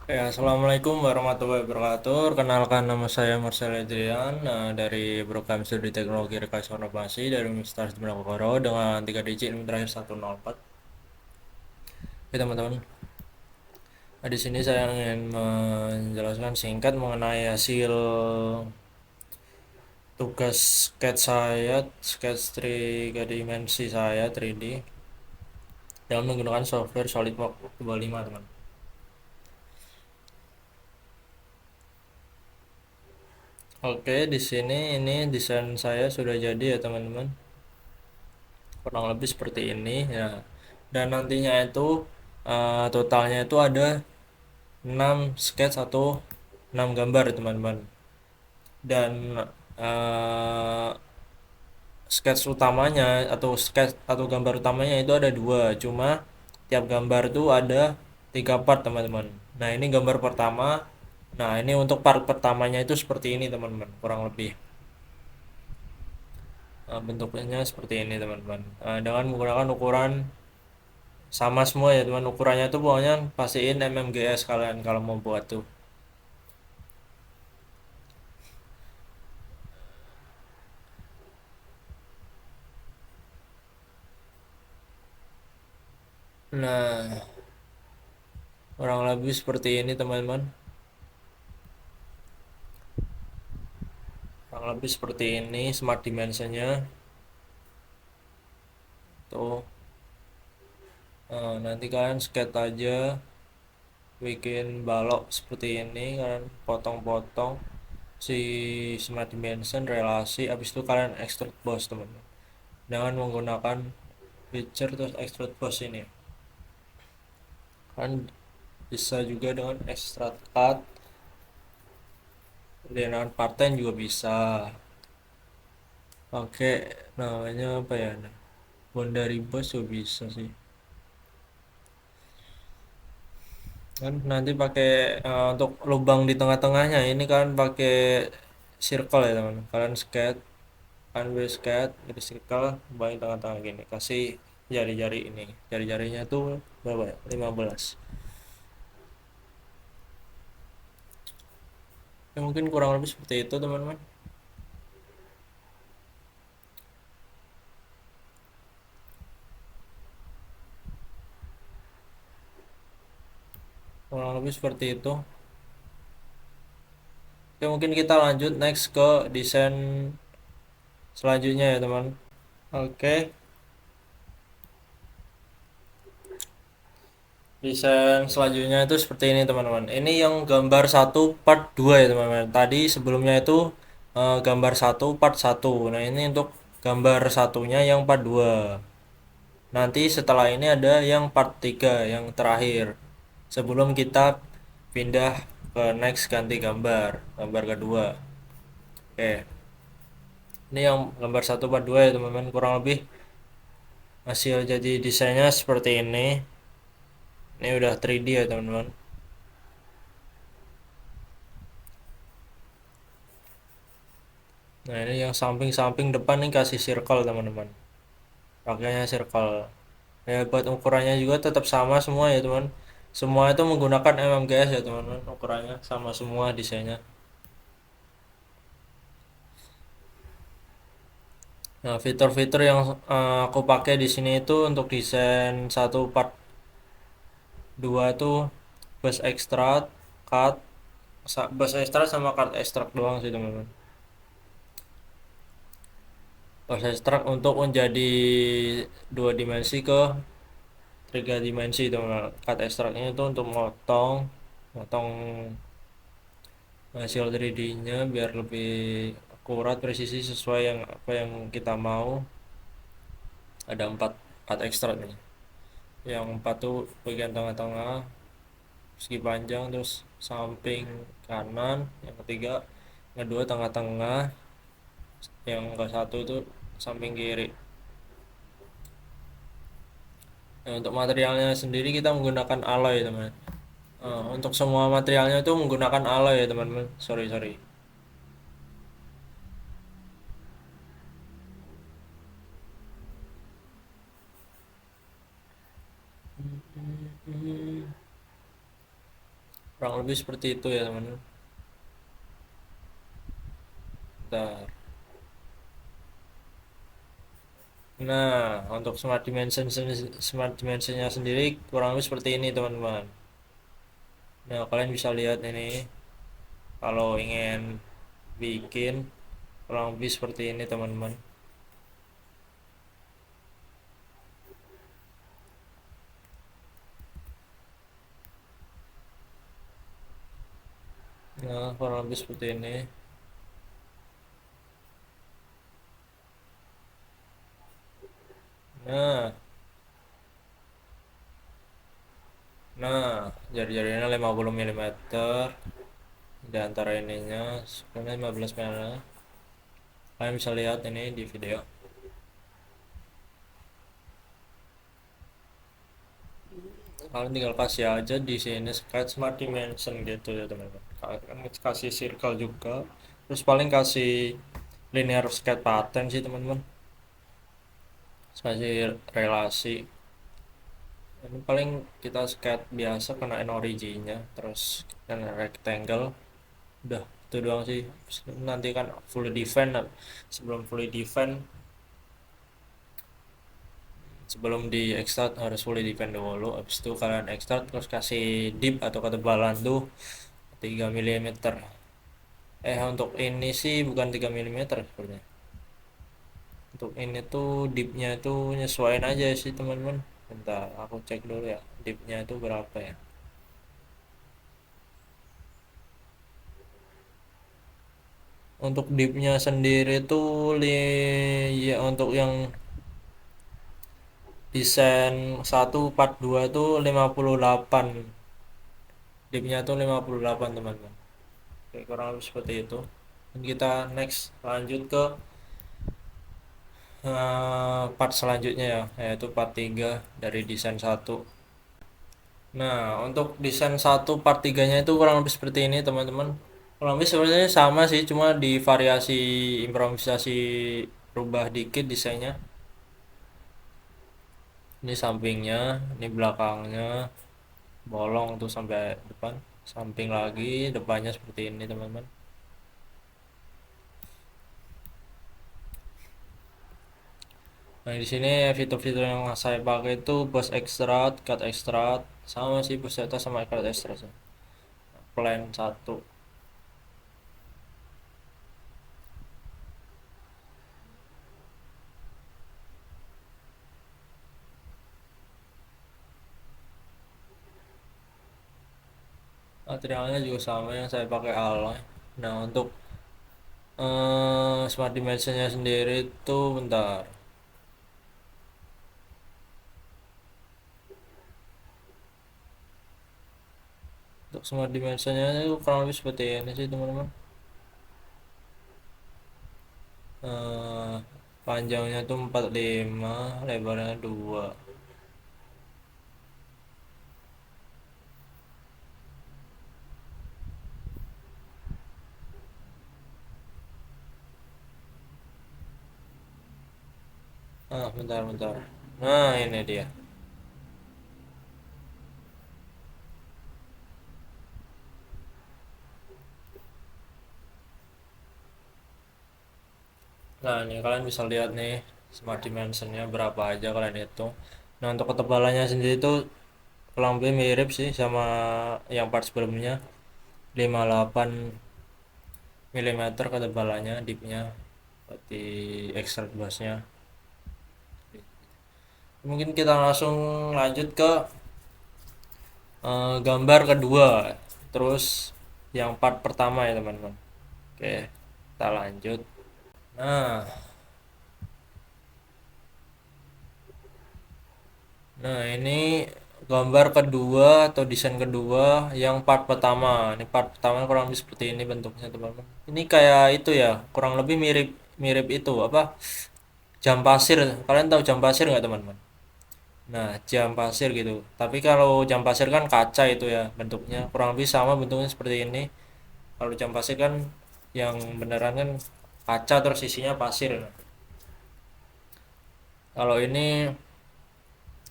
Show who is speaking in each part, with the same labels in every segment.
Speaker 1: Ya, Assalamualaikum warahmatullahi wabarakatuh. Kenalkan nama saya Marcel Adrian dari program studi teknologi rekayasa inovasi dari Universitas Diponegoro dengan 3 digit NIM terakhir 104. Oke teman-teman, di sini saya ingin menjelaskan singkat mengenai hasil tugas sketch 3 dimensi saya 3D dengan menggunakan software SolidWorks 25 teman. Oke, di sini ini desain saya sudah jadi ya teman-teman. Kurang lebih seperti ini ya, dan nantinya itu totalnya itu ada 6 sketch atau 6 gambar teman-teman, dan uh, sketch utamanya atau sketch atau gambar utamanya itu ada dua, cuma tiap gambar itu ada 3 part teman-teman. Nah ini gambar pertama. Nah ini untuk part pertamanya itu seperti ini teman-teman, kurang lebih. Bentuknya seperti ini teman-teman. Dengan menggunakan ukuran sama semua ya teman, ukurannya tuh pokoknya pastiin mmgs kalian kalau mau buat tuh. Nah kurang lebih seperti ini teman-teman, kurang lebih seperti ini smart dimensionnya tuh. Nanti kalian skate aja, bikin balok seperti ini, kalian potong-potong si smart dimension relasi, habis itu kalian extrude boss teman-teman dengan menggunakan feature terus extrude boss ini. Kan bisa juga dengan extrude cut, dengan parten juga bisa pakai namanya apa ya, boundary boss juga bisa sih. Kan nanti pakai untuk lubang di tengah-tengahnya ini kan pakai circle ya teman, kalian skate kan, base skate jadi circle lubang di tengah-tengah gini, kasih jari-jari ini, jari-jarinya tuh berapa ya, 15 ya, mungkin kurang lebih seperti itu teman-teman. Kurang lebih seperti itu. Oke, mungkin kita lanjut next ke desain selanjutnya ya teman. Oke, desain selanjutnya itu seperti ini teman-teman. Ini yang gambar satu part 2 ya teman-teman. Tadi sebelumnya itu gambar satu part satu. Nah ini untuk gambar satunya yang part 2. Nanti setelah ini ada yang part 3 yang terakhir. Sebelum kita pindah ke next ganti gambar, gambar kedua. Oke, ini yang gambar satu part 2 ya teman-teman. Kurang lebih hasil jadi desainnya seperti ini. Ini udah 3D ya teman-teman. Nah ini yang samping-samping depan nih kasih circle teman-teman, pakainya circle ya. Buat ukurannya juga tetap sama semua ya teman, semua itu menggunakan mmgs ya teman-teman, ukurannya sama semua desainnya. Nah fitur-fitur yang aku pakai di sini itu untuk desain satu part 2 tuh bus extract, cut, bus extract sama cut extract doang sih teman-teman. Bus extract untuk menjadi dua dimensi ke 3 dimensi teman-teman. Cut extractnya itu untuk motong motong hasil 3D-nya biar lebih akurat presisi sesuai yang apa yang kita mau. Ada empat ekstrak nih. Yang empat tuh bagian tengah-tengah, segi panjang, terus samping kanan, yang ketiga, yang kedua tengah-tengah, yang ke satu itu samping kiri. Nah, untuk materialnya sendiri kita menggunakan alloy teman. Untuk semua materialnya itu menggunakan alloy ya teman-teman, sorry sorry. kurang lebih seperti itu ya teman-teman. Bentar. Nah, untuk smart dimensionnya sendiri kurang lebih seperti ini teman-teman. Nah, kalian bisa lihat ini kalau ingin bikin kurang lebih seperti ini teman-teman. Nah, kurang lebih seperti ini. Nah, nah, jari-jarinya 50 mm di antara ininya, sebenarnya 15 mm. Kalian bisa lihat ini di video. Kalian tinggal kasih aja di sini sketch smart dimension gitu ya teman-teman. Kalian kasih circle juga, terus paling kasih linear sketch pattern sih teman-teman, kasih relasi. Ini paling kita sketch biasa kenain originnya, terus dan rectangle, udah itu doang sih. Nanti kan fully define, sebelum fully define, sebelum di extract harus fully define dulu. Habis itu kalian extract terus kasih dip atau ketebalan tuh 3 mm. Untuk ini sih bukan 3 mm sebenarnya. Untuk ini tuh dipnya itu nyesuaiin aja sih teman-teman. Bentar aku cek dulu ya dipnya itu berapa ya. Untuk dipnya sendiri tuh ya untuk yang desain 142 tuh 58, dipnya tuh 58 teman-teman. Oke, kurang lebih seperti itu. Dan kita next lanjut ke part selanjutnya ya, yaitu part 3 dari desain 1. Nah, untuk desain 1 part 3-nya itu kurang lebih seperti ini teman-teman. Kurang lebih sebenarnya sama sih, cuma di variasi improvisasi rubah dikit desainnya. Ini sampingnya, ini belakangnya, bolong tuh sampai depan, samping lagi, depannya seperti ini teman-teman. Nah, di sini fitur-fitur yang saya pakai itu post extract, cut extract, sama sih post extract sama cut extract. Plan 1. Materialnya juga sama yang saya pakai alloy. Nah, untuk smart dimensionnya sendiri itu bentar. Untuk smart dimensionnya itu kurang lebih seperti ini sih teman-teman. Eh, Panjangnya tuh 45, lebarnya 2. Bentar. Nah, ini dia. Nah, ini kalian bisa lihat nih smart dimensionnya berapa aja kalian hitung. Nah, untuk ketebalannya sendiri itu kurang lebih mirip sih sama yang part sebelumnya. 58 mm ketebalannya dipnya, berarti extrude bassnya. Mungkin kita langsung lanjut ke gambar kedua, terus yang part pertama ya teman-teman. Oke, kita lanjut. Nah, ini gambar kedua atau desain kedua yang part pertama. Ini part pertama kurang lebih seperti ini bentuknya teman-teman. Ini kayak itu ya, kurang lebih mirip mirip itu apa? Jam pasir. Kalian tahu jam pasir nggak teman-teman? Nah, jam pasir gitu. Tapi kalau jam pasir kan kaca itu ya bentuknya. Kurang lebih sama bentuknya seperti ini. Kalau jam pasir kan yang beneran kan kaca terus isinya pasir. Kalau ini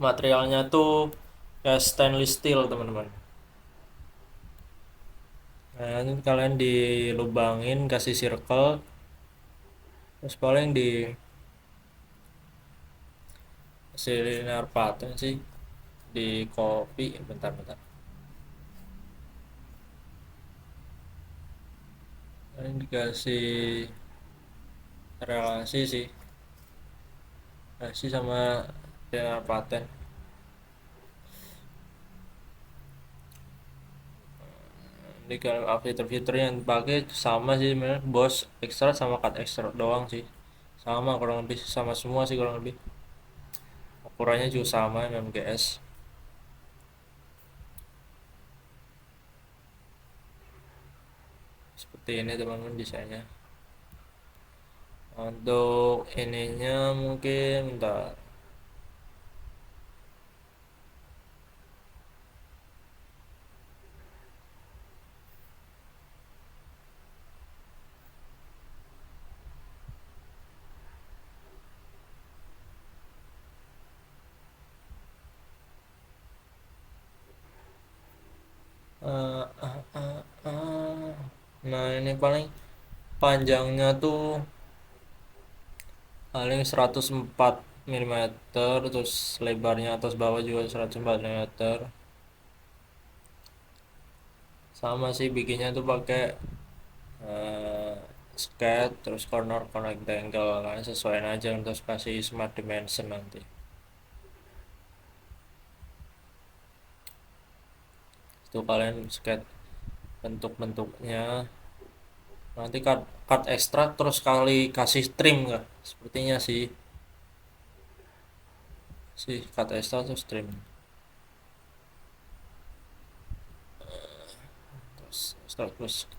Speaker 1: materialnya tuh kayak stainless steel teman-teman. Nah, nanti kalian dilubangin, kasih circle, terus paling di linear pattern sih, di copy, bentar-bentar. Paling dikasih relasi sih, relasi sama linear pattern. Jadi kalau fitur-fitur yang dipakai sama sih sebenarnya, bos extract sama cut extract doang sih, sama kurang lebih, sama semua sih kurang lebih, ukurannya juga sama MMGS. Seperti ini teman-teman desainnya. Untuk ininya mungkin bentar. Eh, eh, nah ini paling panjangnya tuh paling 104 mm, terus lebarnya atas bawah juga 104 mm. Sama sih bikinnya tuh pakai eh, sketch, terus corner connect angle, kalian sesuaiin aja untuk kasih smart dimension nanti. Itu kalian sketch bentuk-bentuknya, nanti cut extract terus kali kasih trim nggak, sepertinya sih cut extract terus trim. Terus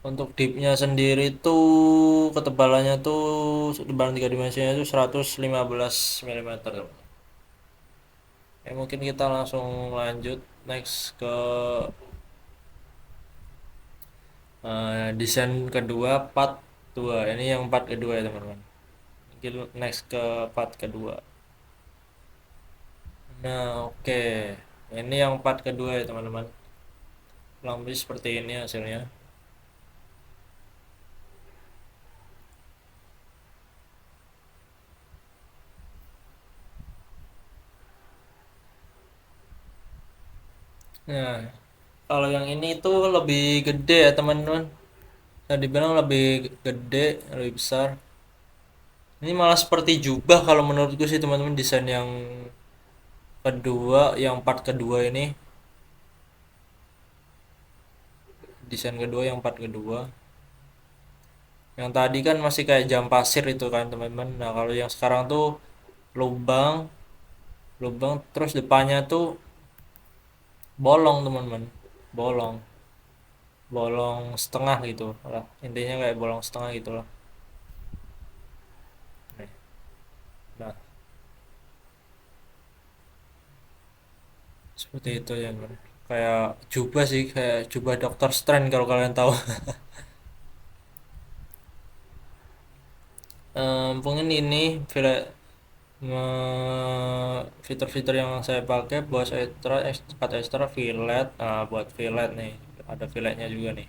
Speaker 1: untuk dipnya sendiri tuh ketebalannya tuh dibanding tiga dimensinya itu 115 mm. Ya mungkin kita langsung lanjut next ke desain kedua, part 2. Ini yang part kedua ya teman-teman. Mungkin next ke part kedua. Nah oke, ini yang part kedua ya teman-teman. Kurang lebih seperti ini hasilnya. Nah, kalau yang ini tuh lebih gede ya teman-teman. Bisa dibilang lebih gede, lebih besar. Ini malah seperti jubah kalau menurutku sih teman-teman, desain yang kedua, yang part kedua ini. Desain kedua yang part kedua. Yang tadi kan masih kayak jam pasir itu kan teman-teman. Nah, kalau yang sekarang tuh lubang, lubang terus depannya tuh bolong teman-teman. Bolong. Bolong setengah gitu lah. Intinya kayak bolong setengah gitu lah. Nah, seperti itu ya kan. Kayak jubah sih, kayak jubah Dokter Strange kalau kalian tahu. Mungkin ini fitur-fitur yang saya pakai buat extra, kata extra fillet. Nah, buat fillet nih, ada filletnya juga nih,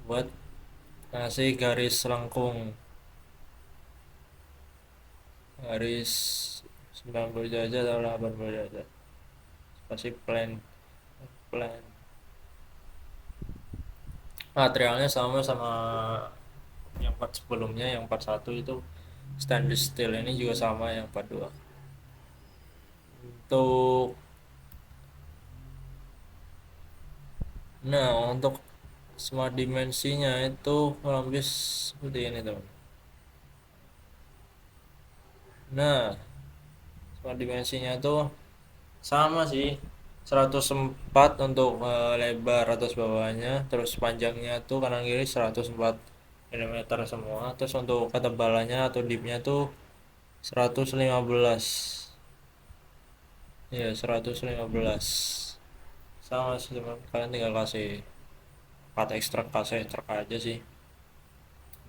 Speaker 1: buat ngasih garis lengkung, garis 90 derajat atau 80 derajat, pasti plan plan. Materialnya sama sama yang part sebelumnya, yang part satu itu stainless steel, ini juga sama yang part 2. Untuk untuk smart dimensinya itu kurang lebih seperti ini teman. Nah, smart dimensinya tuh sama sih, 104 untuk lebar atas bawahnya, terus panjangnya tuh kanan kiri 104 mm semua, terus untuk ketebalannya atau dipnya tuh 115. Ya 115 sama sih teman, kalian tinggal kasih cut extract, kasih extract aja sih.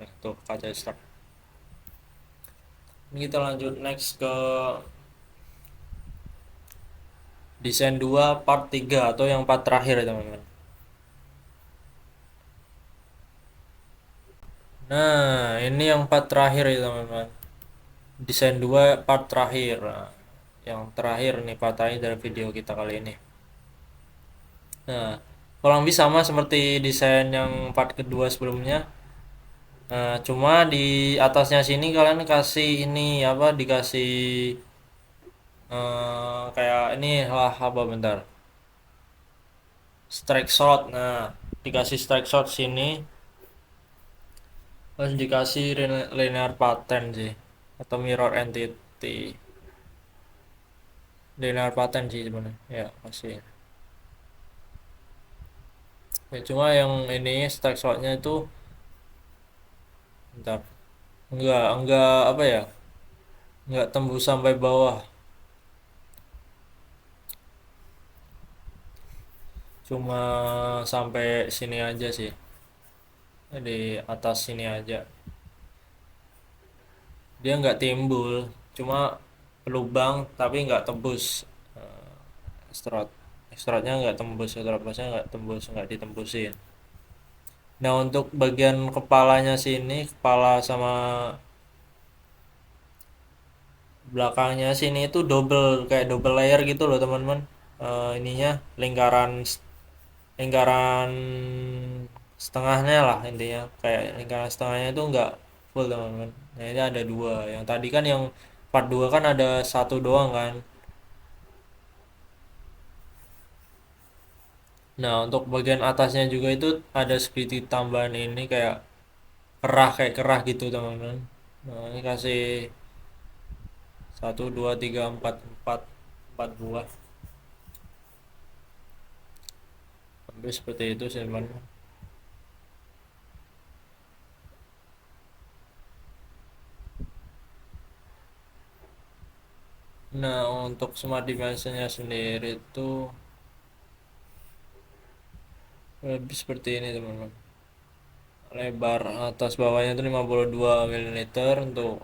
Speaker 1: Nah tuh cut extract. Ini kita lanjut next ke desain 2 part 3 atau yang part terakhir ya teman-teman. Nah, ini yang part terakhir ya teman-teman. Desain 2 part terakhir. Nah, yang terakhir nih part terakhir dari video kita kali ini. Nah, kurang lebih sama seperti desain yang part kedua sebelumnya. Nah, cuma di atasnya sini kalian kasih ini apa dikasih kayak ini lah apa bentar. Strike shot. Nah, dikasih strike shot sini terus dikasih linear pattern sih atau mirror entity. Linear pattern sih sebenarnya. Ya, kasih. Ya, cuma yang ini strike shotnya itu bentar. Enggak apa ya? Enggak tembus sampai bawah. Cuma sampai sini aja sih. Di atas sini aja. Dia nggak timbul, cuma pelubang tapi nggak tembus. Strot strotnya nggak tembus, strotnya nggak tembus, nggak ditembusin. Nah untuk bagian kepalanya sini, kepala sama belakangnya sini itu double, kayak double layer gitu loh teman-teman. Ininya lingkaran lingkaran setengahnya lah intinya, kayak lingkaran setengahnya itu nggak full teman-teman. Nah ini ada dua, yang tadi kan yang part 2 kan ada satu doang kan. Nah untuk bagian atasnya juga itu ada sedikit tambahan ini kayak kerah gitu teman-teman. Nah ini kasih satu dua tiga empat empat empat buah, hampir seperti itu sih teman-teman. Nah untuk smart dimensionnya sendiri itu lebih seperti ini teman-teman. Lebar atas bawahnya itu 52 mm, untuk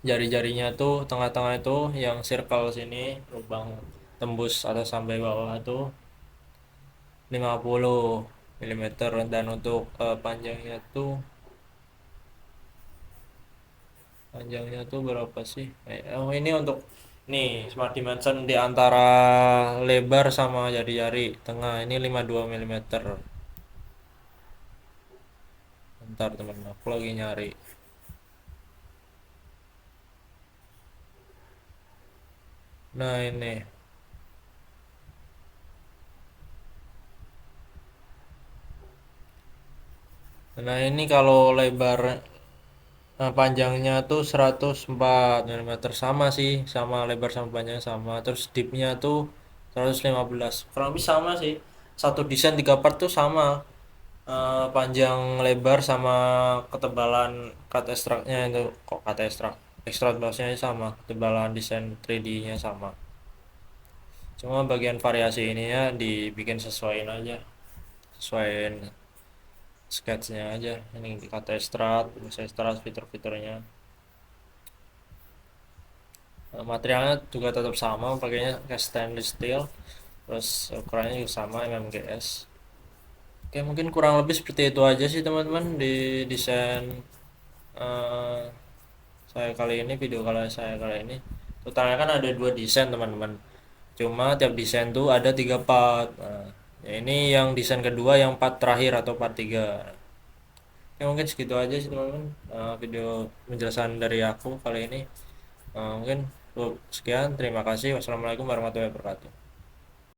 Speaker 1: jari-jarinya tuh tengah-tengah itu yang circle sini lubang tembus atas sampai bawah itu 50 mm, dan untuk panjangnya tuh berapa sih? Oh ini untuk nih smart dimension di antara lebar sama jari-jari tengah ini 52 mm. Bentar teman, aku lagi nyari. Nah ini. Nah ini kalau lebar, nah, panjangnya tuh 104 mm, sama sih, sama lebar sama panjang sama. Terus deepnya tuh 115, kurang lebih sama sih. Satu desain 3 part tuh sama. Panjang lebar sama ketebalan cut extractnya itu, kok cut extract, extract lossnya sama, ketebalan desain 3D nya sama. Cuma bagian variasi ininya dibikin sesuaiin aja, sesuaiin sketsnya aja. Ini cut extract, bisa extract fitur-fiturnya. Materialnya juga tetap sama, pakainya kayak stainless steel, terus ukurannya juga sama mmgs. Oke mungkin kurang lebih seperti itu aja sih teman-teman di desain eh, saya kali ini, video kali saya kali ini. Totalnya kan ada dua desain teman-teman, cuma tiap desain tuh ada 3 part. Nah, ya ini yang desain kedua, yang part terakhir atau part 3. Oke mungkin segitu aja sih teman-teman, video penjelasan dari aku kali ini. Mungkin sekian, terima kasih. Wassalamualaikum warahmatullahi wabarakatuh.